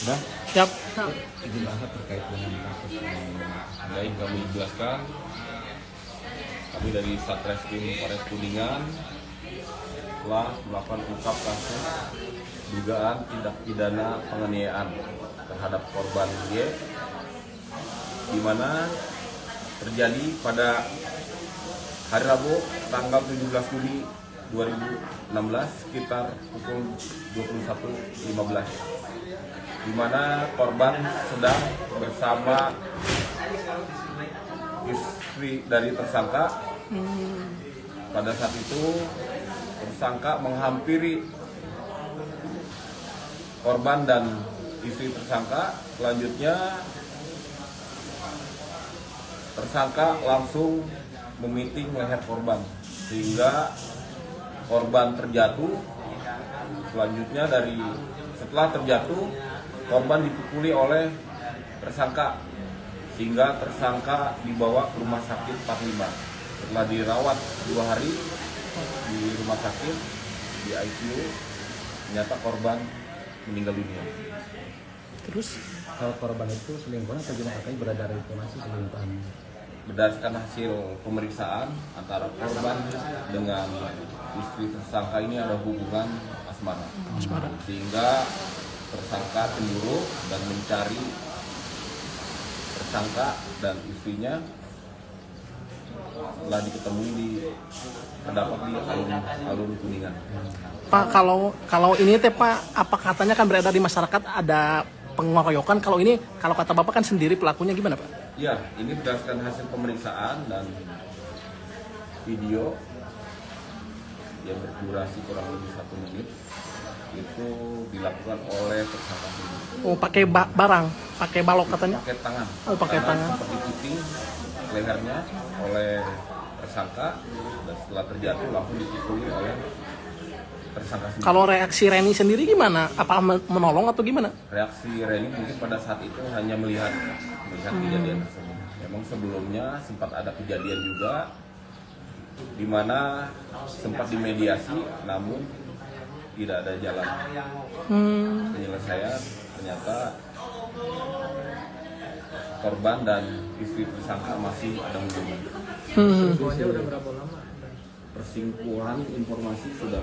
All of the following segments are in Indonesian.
Sudah? Siap. Dibahas terkait dengan kasus ini. Baik, kami jelaskan. Kami dari Satreskrim Polres Kuningan telah melakukan ungkap kasus dugaan tindak pidana penganiayaan terhadap korban Y, di mana terjadi pada hari Rabu tanggal 17 Juli 2016 sekitar pukul 21.15, di mana korban sedang bersama istri dari tersangka. Pada saat itu tersangka menghampiri korban dan istri tersangka. Selanjutnya tersangka langsung memiting leher korban sehingga korban terjatuh. Selanjutnya setelah terjatuh, korban dipukuli oleh tersangka sehingga tersangka dibawa ke rumah sakit 45. Setelah dirawat 2 hari di rumah sakit di ICU, ternyata korban meninggal dunia. Terus Kalau korban itu selingkuhan atau gimana? Katanya beredar informasi selingkuhan. Berdasarkan hasil pemeriksaan antara korban dengan istri tersangka ini ada hubungan asmara. Sehingga tersangka cemburu dan mencari tersangka dan istrinya. Setelah diketahui terdapat di alun Kuningan. Pak, kalau ini teh Pak, apa katanya kan beredar di masyarakat ada pengeroyokan. Kalau kata Bapak kan sendiri pelakunya, gimana Pak? Ya, ini berdasarkan hasil pemeriksaan dan video yang berdurasi kurang lebih 1 menit itu dilakukan oleh tersangka sendiri. Oh, pakai barang, pakai balok katanya. Pakai tangan. Oh, pakai Karena tangan. Seperti dipiting lehernya oleh tersangka dan setelah terjatuh langsung dipukuli oleh tersangka sendiri. Kalau reaksi Reni sendiri gimana? Apa menolong atau gimana? Reaksi Reni mungkin pada saat itu hanya melihat kejadian tersebut. Memang sebelumnya sempat ada kejadian juga di mana sempat dimediasi, namun tidak ada jalan penyelesaian. Ternyata korban dan istri tersangka masih ada hubungan. Udah berapa lama? Perselingkuhan informasi sudah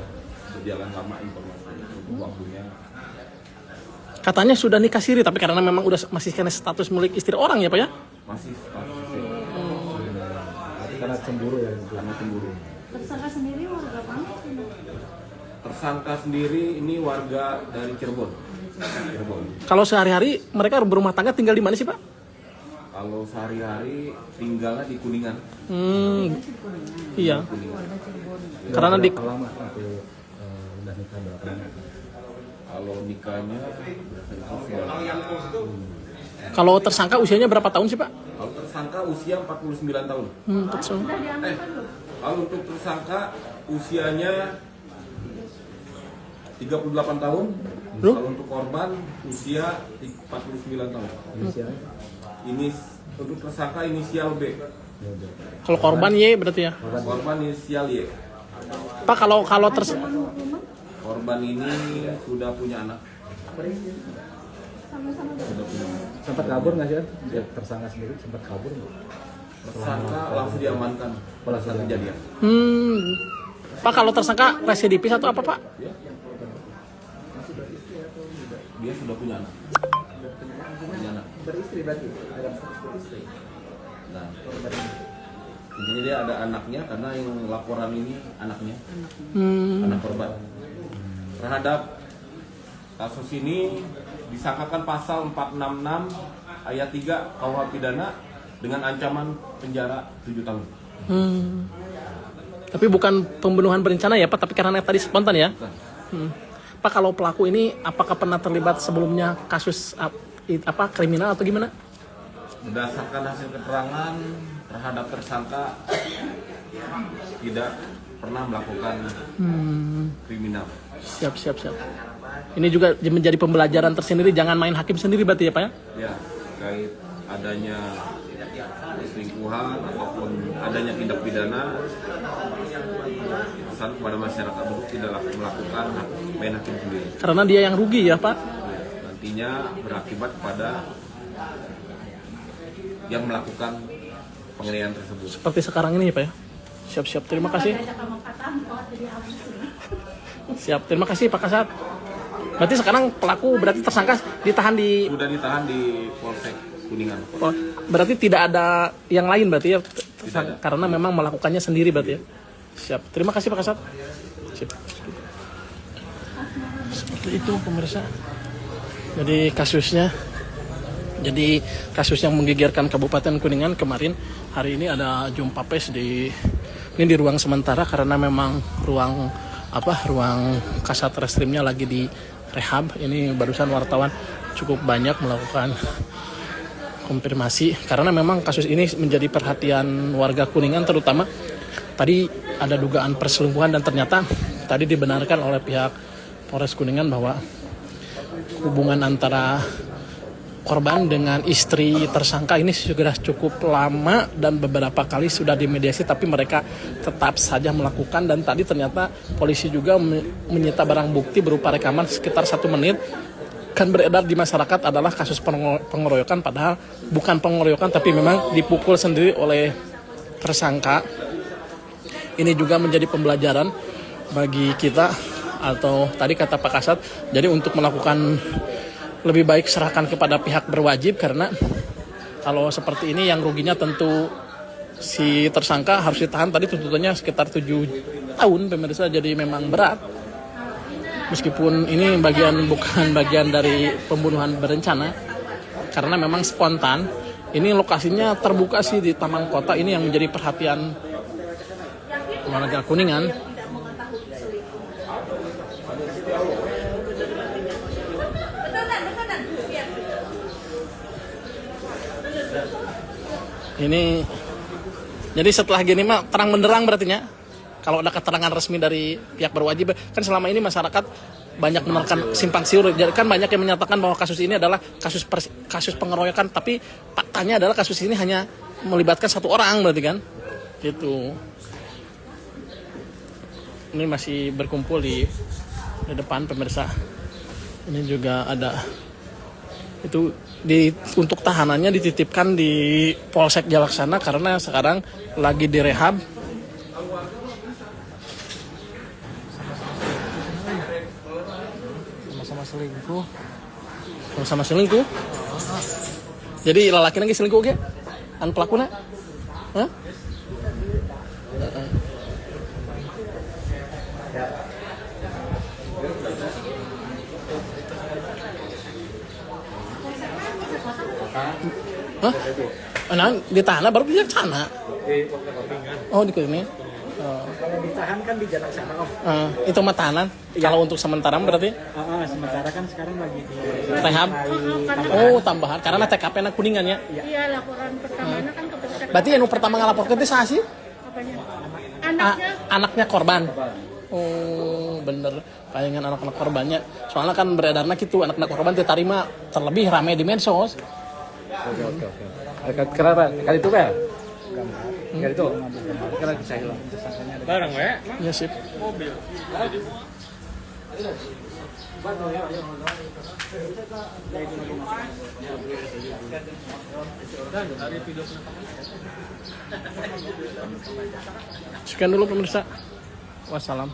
berjalan lama informasi untuk waktunya. Katanya sudah nikah siri, tapi karena memang masih kena status milik istri orang ya Pak ya? Masih Tapi karena cemburu ya. karena cemburu. Tersangka sendiri warga mana? Tersangka sendiri ini warga dari Cirebon. Kalau sehari-hari mereka berumah tangga tinggal di mana sih Pak? Kalau sehari-hari tinggalnya di Kuningan. Iya. Kuningan. Karena di Berapa lama itu udah nikah berapa lama? Kalau nikahnya sudah. kalau tersangka usianya berapa tahun sih Pak? Kalau tersangka usia 49 tahun. Tersangka. Kalau untuk tersangka usianya 38 tahun. Kalau untuk korban usia 49 tahun. Inisialnya? Ini untuk tersangka inisial B. Ya udah. Kalau korban Y berarti ya. Korban inisial Y. Pak, kalau Korban ini sudah punya anak. Sudah punya anak. Sempat kabur nggak sih? Dia tersangka sendiri sempat kabur nggak? Tersangka langsung diamankan pada saat kejadian. Pak, kalau tersangka residivis atau apa Pak? Ya. Dia sudah punya anak. Punya anak. Beristri berarti? Ada beristri? Nah, intinya dia ada anaknya karena yang laporan ini anaknya, anak korban. Terhadap kasus ini disangkakan pasal 466 ayat 3 KUH pidana dengan ancaman penjara 7 tahun. Tapi bukan pembunuhan berencana ya Pak, tapi karena tadi spontan ya. Bukan. Pak, kalau pelaku ini apakah pernah terlibat sebelumnya kasus kriminal atau gimana? Berdasarkan hasil keterangan terhadap tersangka tidak pernah melakukan kriminal. Siap. Ini juga menjadi pembelajaran tersendiri, jangan main hakim sendiri berarti ya Pak ya? Ya, terkait adanya selingkuhan ataupun adanya tindak pidana, pesan kepada masyarakat untuk tidak melakukan main hakim sendiri. Karena dia yang rugi ya Pak? Ya, nanti nantinya berakibat pada yang melakukan penganiayaan tersebut. Seperti sekarang ini ya Pak ya. Siap-siap, terima kasih. Siap, terima kasih Pak Kasat. Berarti sekarang pelaku berarti tersangka ditahan di... Sudah ditahan di Polsek Kuningan. Oh, berarti tidak ada yang lain berarti ya? Tidak ada. Karena memang melakukannya sendiri berarti ya? Siap, terima kasih Pak Kasat. Siap. Seperti itu pemirsa. Jadi kasus yang menggegerkan Kabupaten Kuningan kemarin, hari ini ada jumpa pers ini di ruang sementara karena memang ruang Kasat Reskrimnya lagi di rehab. Ini barusan wartawan cukup banyak melakukan konfirmasi karena memang kasus ini menjadi perhatian warga Kuningan, terutama tadi ada dugaan perselingkuhan dan ternyata tadi dibenarkan oleh pihak Polres Kuningan bahwa hubungan antara korban dengan istri tersangka ini sudah cukup lama dan beberapa kali sudah dimediasi, tapi mereka tetap saja melakukan. Dan tadi ternyata polisi juga menyita barang bukti berupa rekaman sekitar 1 menit kan beredar di masyarakat adalah kasus pengeroyokan, padahal bukan pengeroyokan tapi memang dipukul sendiri oleh tersangka. Ini juga menjadi pembelajaran bagi kita, atau tadi kata Pak Kasat, jadi untuk melakukan lebih baik serahkan kepada pihak berwajib, karena kalau seperti ini yang ruginya tentu si tersangka harus ditahan. Tadi tuntutannya sekitar 7 tahun pemirsa, jadi memang berat. Meskipun ini bukan bagian dari pembunuhan berencana, karena memang spontan. Ini lokasinya terbuka sih di Taman Kota, ini yang menjadi perhatian warga Kuningan. Ini jadi setelah gini mah terang benderang berartinya. Kalau ada keterangan resmi dari pihak berwajib, kan selama ini masyarakat banyak menekan simpang siur. Jadi kan banyak yang menyatakan bahwa kasus ini adalah kasus pengeroyokan, tapi faktanya adalah kasus ini hanya melibatkan 1 orang berarti kan. Gitu. Ini masih berkumpul di depan pemirsa. Ini juga ada itu untuk tahanannya dititipkan di Polsek Jalaksana karena sekarang lagi direhab. Sama-sama selingkuh. Jadi lelaki lagi selingkuh ge? An pelakuna? Hah? Hah? Nah, ditahan baru di sana. Oh, di sini. Kalau ditahan kan di Jalaksana Om. Itu mah tahanan. Ya. Kalau untuk sementara berarti Sementara kan sekarang lagi di rehab. Oh, tambahan karena TKP-na Kuningan ya. Iya, laporan pertamanya kan ke Polsek. Berarti yang pertama ngalaporkan itu saha sih? Apanya? Anaknya. Anaknya korban. Oh, bener. Palingan anak-anak korbannya. Soalnya kan beredarnya gitu, anak-anak korban diterima terlebih ramai di medsos. Oke. Kenapa? Kali itu kan? Kali itu. Karena bisa hilang. Barang we. Ya sip. Mobil. Sekian dulu pemirsa. Wassalam.